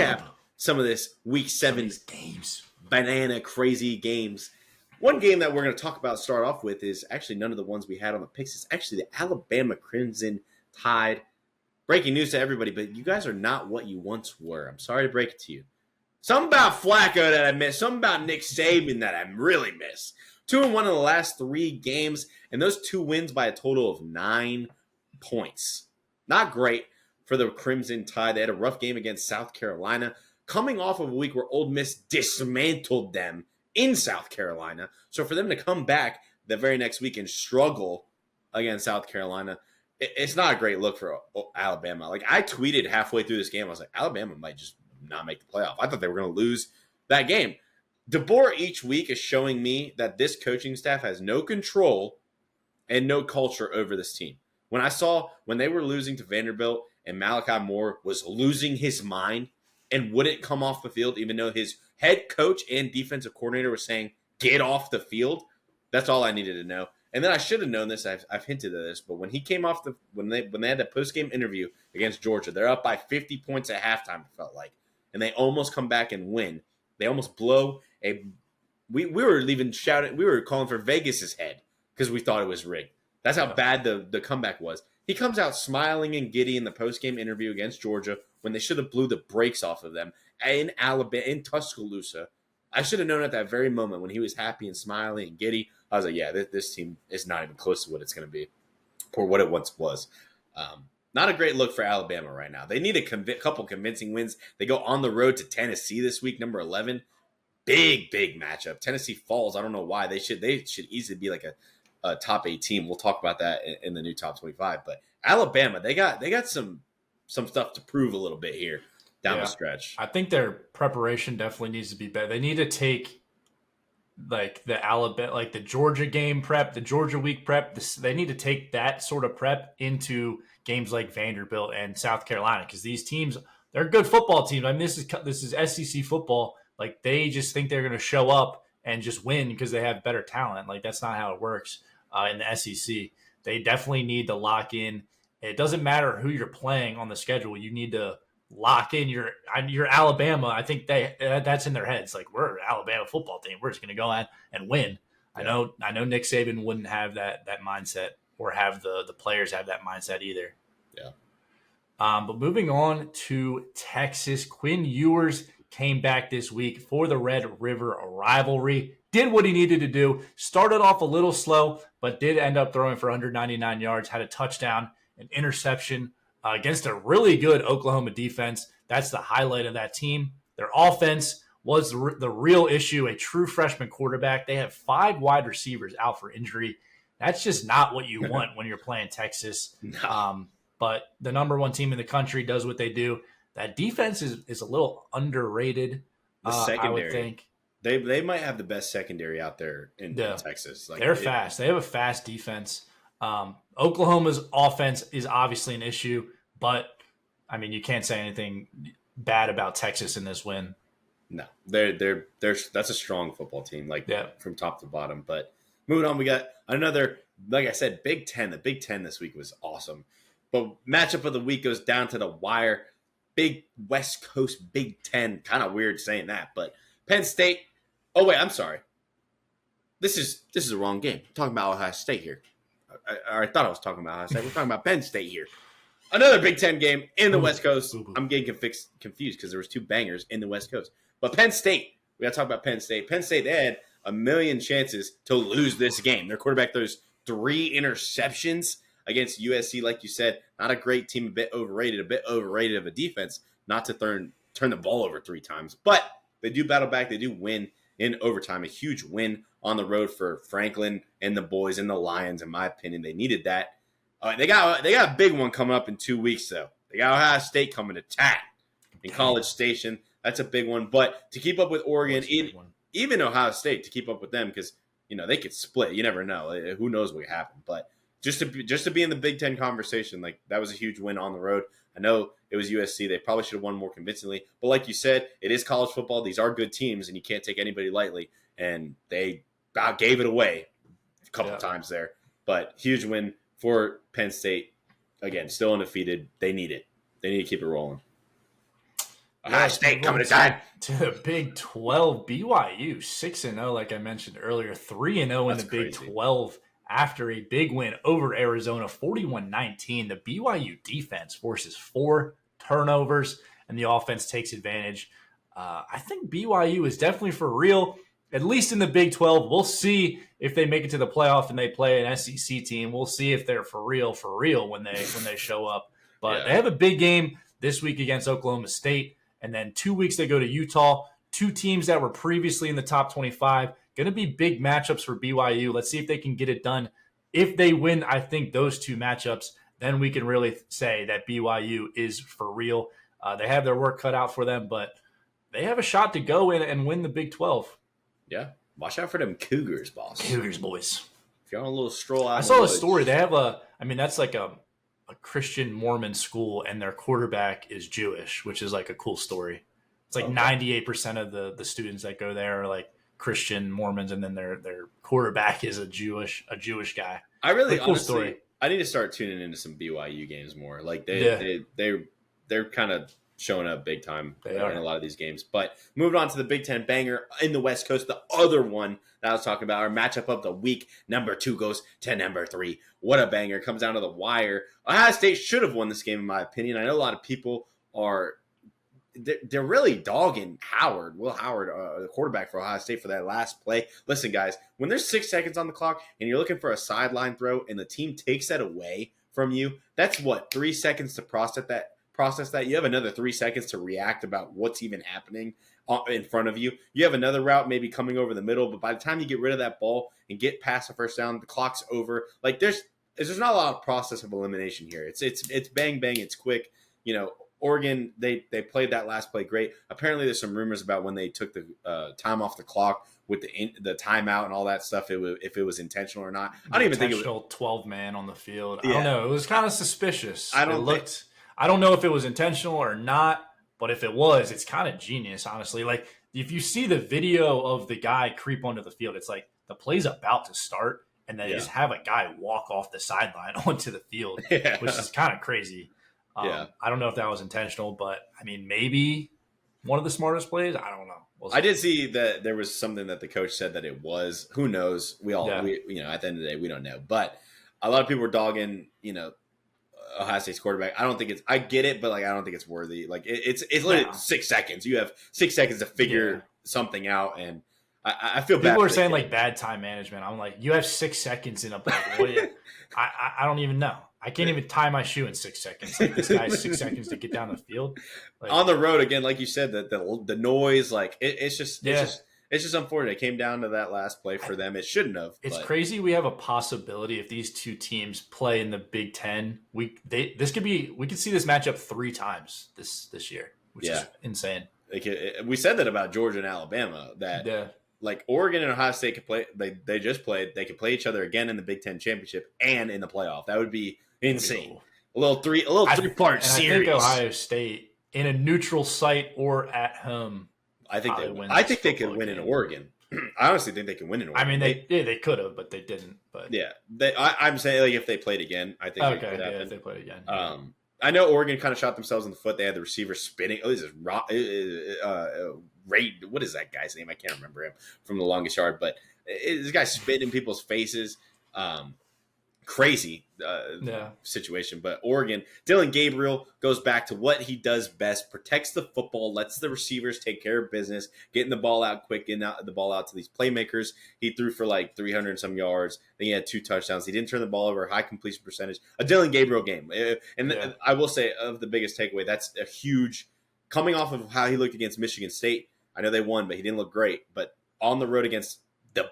recap some of this Week 7 games. Banana crazy games. One game that we're going to talk about start off with is actually none of the ones we had on the picks. It's actually the Alabama Crimson Tide. Breaking news to everybody, but you guys are not what you once were. I'm sorry to break it to you. Something about Flacco that I miss. Something about Nick Saban that I really miss. 2-1 in the last 3 games, and those 2 wins by a total of 9 points. Not great for the Crimson Tide. They had a rough game against South Carolina, coming off of a week where Ole Miss dismantled them in South Carolina. So for them to come back the very next week and struggle against South Carolina, it's not a great look for Alabama. Like, I tweeted halfway through this game, I was like, Alabama might just not make the playoff. I thought they were going to lose that game. DeBoer each week is showing me that this coaching staff has no control and no culture over this team. When they were losing to Vanderbilt and Malachi Moore was losing his mind and wouldn't come off the field, even though his head coach and defensive coordinator were saying, get off the field, that's all I needed to know. And then I should have known this. I've hinted at this, but when he came off when they had that post-game interview against Georgia, they're up by 50 points at halftime, it felt like, and they almost come back and win. They almost blow a. We were even shouting. We were calling for Vegas's head because we thought it was rigged. That's how bad the comeback was. He comes out smiling and giddy in the post-game interview against Georgia when they should have blew the brakes off of them in Alabama, in Tuscaloosa. I should have known at that very moment when he was happy and smiling and giddy. I was like, yeah, this team is not even close to what it's going to be or what it once was. Not a great look for Alabama right now. They need a couple convincing wins. They go on the road to Tennessee this week, number 11. Big matchup. Tennessee falls. I don't know why. They should easily be like a top 8 team. We'll talk about that in the new top 25. But Alabama, they got some stuff to prove a little bit here down the stretch. I think their preparation definitely needs to be better. They need to take like the Alabama, like the Georgia game prep, the Georgia week prep. They need to take that sort of prep into games like Vanderbilt and South Carolina, because these teams, they're good football teams. I mean, this is SEC football. Like, they just think they're going to show up and just win because they have better talent. Like, that's not how it works in the SEC. They definitely need to lock in. It doesn't matter who you're playing on the schedule. You need to lock in your Alabama. I think that's in their heads. Like, we're an Alabama football team. We're just going to go out and win. Yeah. I know Nick Saban wouldn't have that mindset, or have the players have that mindset either. Yeah. But moving on to Texas, Quinn Ewers came back this week for the Red River rivalry. Did what he needed to do. Started off a little slow, but did end up throwing for 199 yards. Had a touchdown, an interception against a really good Oklahoma defense. That's the highlight of that team. Their offense was the real issue. A true freshman quarterback. They have 5 wide receivers out for injury. That's just not what you want when you're playing Texas. No. But the number 1 team in the country does what they do. That defense is a little underrated. The secondary, I would think. They might have the best secondary out there in Texas. Like, they're fast. They have a fast defense. Oklahoma's offense is obviously an issue, but I mean, you can't say anything bad about Texas in this win. No, that's a strong football team, like from top to bottom. But moving on, we got another, like I said, Big Ten. The Big Ten this week was awesome. But matchup of the week goes down to the wire. Big West Coast Big Ten. Kind of weird saying that, but Penn State. Oh wait, I'm sorry. This is the wrong game. I'm talking about Ohio State here. I thought I was talking about Ohio State. We're talking about Penn State here. Another Big Ten game in the West Coast. I'm getting confused because there was 2 bangers in the West Coast. But Penn State, we got to talk about Penn State. Penn State, they had a million chances to lose this game. Their quarterback throws 3 interceptions against USC, like you said. Not a great team, a bit overrated of a defense, not to turn the ball over 3 times. But they do battle back. They do win in overtime. A huge win on the road for Franklin and the boys and the Lions, in my opinion. They needed that. They got a big one coming up in 2 weeks, though. They got Ohio State coming to town in College Station. That's a big one. But to keep up with Oregon, even Ohio State, to keep up with them, because they could split. You never know. Who knows what could happen? But just to be in the Big Ten conversation, like, that was a huge win on the road. I know it was USC. They probably should have won more convincingly. But like you said, it is college football. These are good teams, and you can't take anybody lightly. And they about gave it away a couple times there. But huge win for Penn State. Again, still undefeated. They need it. They need to keep it rolling. Ohio let's State move coming on to town. to the Big 12. BYU 6-0, like I mentioned earlier, 3-0 in That's the Big crazy. 12 after a big win over Arizona, 41-19. The BYU defense forces 4 turnovers, and the offense takes advantage. I think BYU is definitely for real, at least in the Big 12. We'll see if they make it to the playoff and they play an SEC team. We'll see if they're for real when they show up. But they Yeah. have a big game this week against Oklahoma State. And then 2 weeks they go to Utah. 2 teams that were previously in the top 25. Going to be big matchups for BYU. Let's see if they can get it done. If they win, I think those 2 matchups, then we can really say that BYU is for real. They have their work cut out for them, but they have a shot to go in and win the Big 12. Yeah. Watch out for them Cougars, boss. Cougars, boys. If you're on a little stroll out, I saw a story. They have that's like a Christian Mormon school, and their quarterback is Jewish, which is like a cool story. It's like 98% of the students that go there are like Christian Mormons, and then their quarterback is a Jewish guy. I really cool honestly, story. I need to start tuning into some BYU games more. Like they're kind of showing up big time in a lot of these games. But moving on to the Big Ten banger in the West Coast, the other one that I was talking about, our matchup of the week. Number 2 goes to number 3. What a banger. It comes down to the wire. Ohio State should have won this game, in my opinion. I know a lot of people are they're really dogging Howard, Will Howard, the quarterback for Ohio State, for that last play. Listen, guys, when there's 6 seconds on the clock and you're looking for a sideline throw and the team takes that away from you, that's what, 3 seconds to process that. You have another 3 seconds to react about what's even happening in front of you. You have another route maybe coming over the middle, but by the time you get rid of that ball and get past the first down, the clock's over. Like there's not a lot of process of elimination here. It's bang bang, it's quick. You know, Oregon, they played that last play great. Apparently, there's some rumors about when they took the time off the clock with the timeout and all that stuff. If it was intentional or not. I don't even think it was 12-man on the field. Yeah. I don't know. It was kind of suspicious. I don't know if it was intentional or not, but if it was, it's kind of genius, honestly. Like if you see the video of the guy creep onto the field, it's like the play's about to start, and they just have a guy walk off the sideline onto the field, which is kind of crazy. I don't know if that was intentional, but I mean, maybe one of the smartest plays. I don't know. I did see that there was something that the coach said that it was. Who knows? We at the end of the day, we don't know. But a lot of people were dogging, Ohio State's quarterback. I don't think I get it, but like, I don't think it's worthy. Like it's literally 6 seconds. You have 6 seconds to figure something out. And I feel bad. People are saying like bad time management. I'm like, you have 6 seconds in a play. I don't even know. I can't even tie my shoe in 6 seconds. Like this guy has 6 seconds to get down the field. Like, on the road again, like you said, the noise, like it's just unfortunate. It came down to that last play for them. It shouldn't have. It's crazy. We have a possibility if these 2 teams play in the Big Ten. We could see this matchup 3 times this year, which is insane. We said that about Georgia and Alabama. Like Oregon and Ohio State could play. They just played. They could play each other again in the Big Ten championship and in the playoff. That would be insane. A little 3-part series. I think Ohio State in a neutral site or at home. I think they could win in Oregon. I honestly think they can win in Oregon. I mean, they could have, but they didn't. But yeah, I'm saying like if they played again, I think it could happen. If they played again. I know Oregon kind of shot themselves in the foot. They had the receiver spinning. Oh, this is Ray. What is that guy's name? I can't remember him from the longest yard. But this guy spitting in people's faces. Crazy situation. But Oregon, Dylan Gabriel goes back to what he does best, protects the football, lets the receivers take care of business, getting the ball out quick, getting the ball out to these playmakers. He threw for like 300 and some yards. Then he had 2 touchdowns. He didn't turn the ball over, high completion percentage. A Dylan Gabriel game. And I will say, of the biggest takeaway, that's a huge, coming off of how he looked against Michigan State. I know they won, but he didn't look great. But on the road against the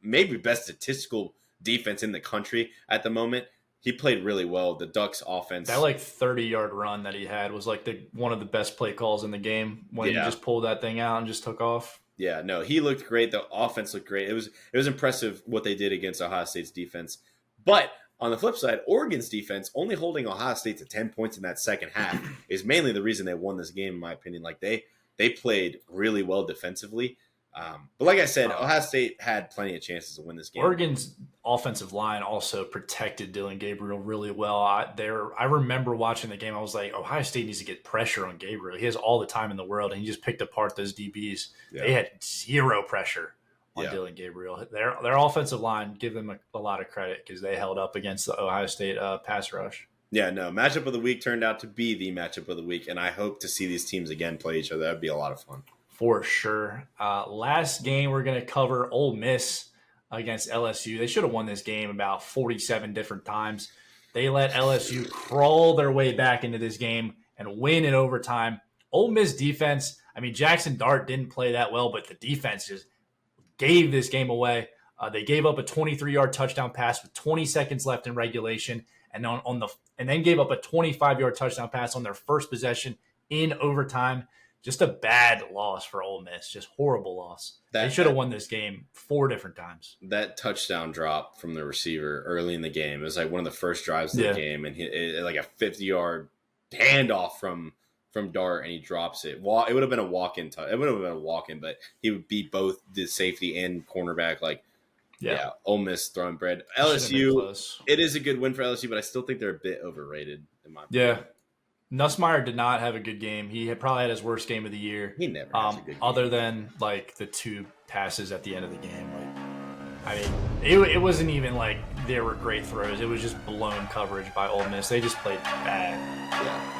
maybe best statistical defense in the country at the moment, he played really well. The Ducks offense, that like 30-yard run that he had was like one of the best play calls in the game when he just pulled that thing out and just took off. Yeah, no, he looked great. The offense looked great. It was impressive what they did against Ohio State's defense. But on the flip side, Oregon's defense only holding Ohio State to 10 points in that second half is mainly the reason they won this game, in my opinion. Like they played really well defensively. But like I said, Ohio State had plenty of chances to win this game. Oregon's offensive line also protected Dylan Gabriel really well. I remember watching the game. I was like, Ohio State needs to get pressure on Gabriel. He has all the time in the world, and he just picked apart those DBs. Yeah. They had zero pressure on Dylan Gabriel. Their offensive line, give them a lot of credit because they held up against the Ohio State pass rush. Yeah, no, matchup of the week turned out to be the matchup of the week, and I hope to see these teams again play each other. That'd be a lot of fun. For sure. Last game we're going to cover Ole Miss against LSU. They should have won this game about 47 different times. They let LSU crawl their way back into this game and win in overtime. Ole Miss defense, I mean, Jackson Dart didn't play that well, but the defense just gave this game away. They gave up a 23-yard touchdown pass with 20 seconds left in regulation, and then gave up a 25-yard touchdown pass on their first possession in overtime. Just a bad loss for Ole Miss. Just horrible loss. They should have won this game 4 different times. That touchdown drop from the receiver early in the game, it was like one of the first drives of the game, and like a 50-yard handoff from Dart, and he drops it. It would have been a walk-in. It would have been a walk-in, but he would beat both the safety and cornerback. Like, Ole Miss throwing bread. LSU, it is a good win for LSU, but I still think they're a bit overrated in my opinion. Yeah. Nussmeier did not have a good game. He had probably had his worst game of the year. He never has a good game. Other than like the 2 passes at the end of the game. Like, I mean, it wasn't even like there were great throws. It was just blown coverage by Ole Miss. They just played bad. Yeah.